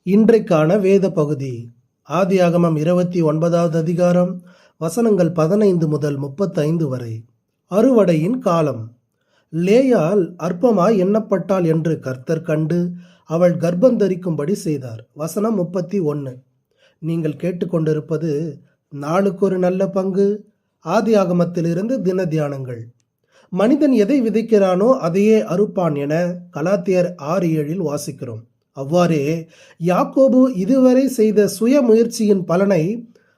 இன்றைக்கான வேத பகுதி ஆதியாகமம் 29வது அதிகாரம் வசனங்கள் 15 முதல் 35 வரை. அறுவடையின் காலம். லேயாள் அற்பமாய் எண்ணப்பட்டாள் என்று கர்த்தர் கண்டு அவள் கர்ப்பந்தரிக்கும்படி செய்தார். வசனம் 31. நீங்கள் கேட்டுக்கொண்டிருப்பது நாளுக்கு ஒரு நல்ல பங்கு ஆதியாகமத்திலிருந்து தின தியானங்கள். மனிதன் எதை விதைக்கிறானோ அதையே அறுப்பான் என கலாத்தியர் 6:7 வாசிக்கிறோம். அவ்வாறே யாக்கோபு இதுவரை செய்த சுய முயற்சியின் பலனை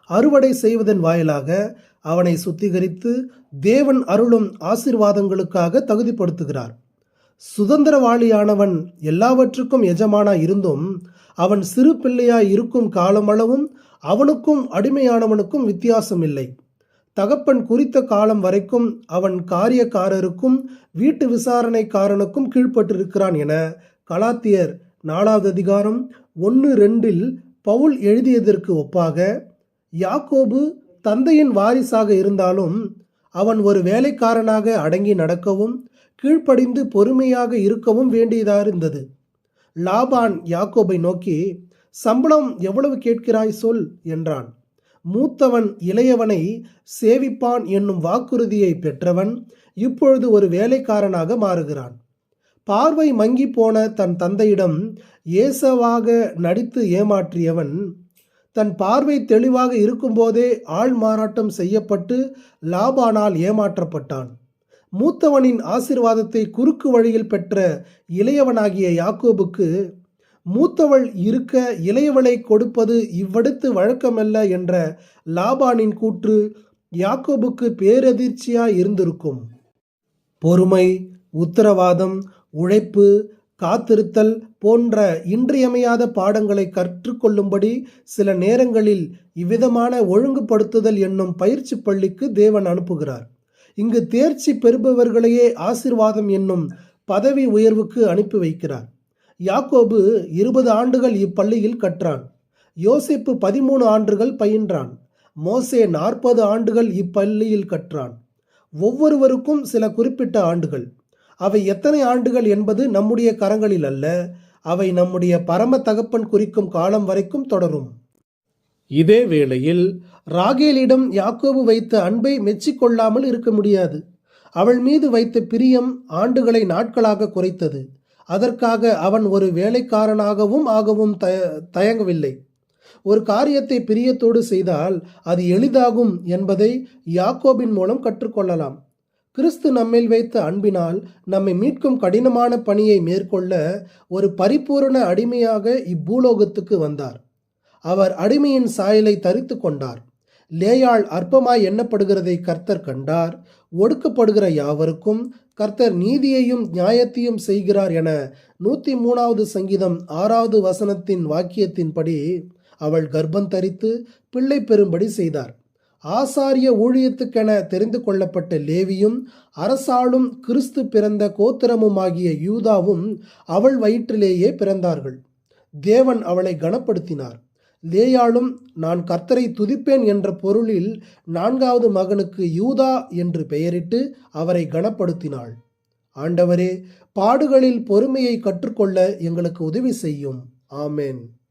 அறுவடை செய்வதன் வாயிலாக அவனை சுத்திகரித்து தேவன் அருளும் ஆசீர்வாதங்களுக்காக தகுதிப்படுத்துகிறார். சுதந்திரவாளியானவன் எல்லாவற்றுக்கும் எஜமானாய் இருந்தும் அவன் சிறு பிள்ளையாய் இருக்கும் காலமளவும் அவனுக்கும் அடிமையானவனுக்கும் வித்தியாசம் இல்லை. தகப்பன் குறித்த காலம் வரைக்கும் அவன் காரியக்காரருக்கும் வீட்டு விசாரணைக்காரனுக்கும் கீழ்ப்பட்டிருக்கிறான் என கலாத்தியர் 4வது அதிகாரம் 1-2 பவுல் எழுதியதற்கு ஒப்பாக யாக்கோபு தந்தையின் வாரிசாக இருந்தாலும் அவன் ஒரு வேலைக்காரனாக அடங்கி நடக்கவும் கீழ்ப்படிந்து பொறுமையாக இருக்கவும் வேண்டியதாயிருந்தது. லாபான் யாக்கோபை நோக்கி, சம்பளம் எவ்வளவு கேட்கிறாய் சொல் என்றான். மூத்தவன் இளையவனை சேவிப்பான் என்னும் வாக்குறுதியை பெற்றவன் இப்பொழுது ஒரு வேலைக்காரனாக மாறுகிறான். பார்வை மங்கி போன தன் தந்தையிடம் ஏசவாக நடித்து ஏமாற்றியவன் தன் பார்வை தெளிவாக இருக்கும்போதே ஆள் மாறாட்டம் செய்யப்பட்டு லாபானால் ஏமாற்றப்பட்டான். மூத்தவனின் ஆசீர்வாதத்தை குறுக்கு வழியில் பெற்ற இளையவனாகிய யாக்கோபுக்கு மூத்தவள் இருக்க இளையவளை கொடுப்பது இவ்வடுத்து வழக்கமல்ல என்ற லாபானின் கூற்று யாக்கோபுக்கு பேரதிர்ச்சியாய் இருந்திருக்கும். பொறுமை, உத்தரவாதம், உழைப்பு, காத்திருத்தல் போன்ற இன்றியமையாத பாடங்களை கற்றுக்கொள்ளும்படி சில நேரங்களில் இவ்விதமான ஒழுங்குபடுத்துதல் என்னும் பயிற்சி பள்ளிக்கு தேவன் அனுப்புகிறார். இங்கு தேர்ச்சி பெறுபவர்களையே ஆசீர்வாதம் என்னும் பதவி உயர்வுக்கு அனுப்பி வைக்கிறார். யாக்கோபு 20 ஆண்டுகள் இப்பள்ளியில் கற்றான். யோசேப்பு 13 ஆண்டுகள் பயின்றான். மோசே 40 ஆண்டுகள் இப்பள்ளியில் கற்றான். ஒவ்வொருவருக்கும் சில குறிப்பிட்ட ஆண்டுகள். அவை எத்தனை ஆண்டுகள் என்பது நம்முடைய கரங்களில் அல்ல. அவை நம்முடைய பரம தகப்பன் குறிக்கும் காலம் வரைக்கும் தொடரும். இதே வேளையில் ராகேலிடம் யாக்கோபு வைத்த அன்பை மெச்சிக்கொள்ளாமல் இருக்க முடியாது. அவள் மீது வைத்த பிரியம் ஆண்டுகளை நாட்களாக குறைத்தது. அதற்காக அவன் ஒரு வேலைக்காரனாகவும் ஆகவும் தயங்கவில்லை. ஒரு காரியத்தை பிரியத்தோடு செய்தால் அது எளிதாகும் என்பதை யாக்கோபின் மூலம் கற்றுக்கொள்ளலாம். கிறிஸ்து நம்மேல் வைத்த அன்பினால் நம்மை மீட்கும் கடினமான பணியை மேற்கொள்ள ஒரு பரிபூரண அடிமையாக இப்பூலோகத்துக்கு வந்தார். அவர் அடிமையின் சாயலை தரித்து கொண்டார். லேயாள் அற்பமாய் எண்ணப்படுகிறதை கர்த்தர் கண்டார். ஒடுக்கப்படுகிற யாவருக்கும் கர்த்தர் நீதியையும் நியாயத்தையும் செய்கிறார் என 103வது சங்கீதம் 6வது வசனத்தின் வாக்கியத்தின்படி அவள் கர்ப்பம் தரித்து பிள்ளை பெறும்படி செய்தார். ஆசாரிய ஊழியத்துக்கென தெரிந்து கொள்ளப்பட்ட லேவியும் அரசாளும் கிறிஸ்து பிறந்த கோத்திரமுமாகிய யூதாவும் அவள் வயிற்றிலேயே பிறந்தார்கள். தேவன் அவளை கனப்படுத்தினார். லேயாளும் நான் கர்த்தரை துதிப்பேன் என்ற பொருளில் 4வது மகனுக்கு யூதா என்று பெயரிட்டு அவரை கனப்படுத்தினாள். ஆண்டவரே, பாடுகளில் பொறுமையை கற்றுக்கொள்ள எங்களுக்கு உதவி செய்யும். ஆமேன்.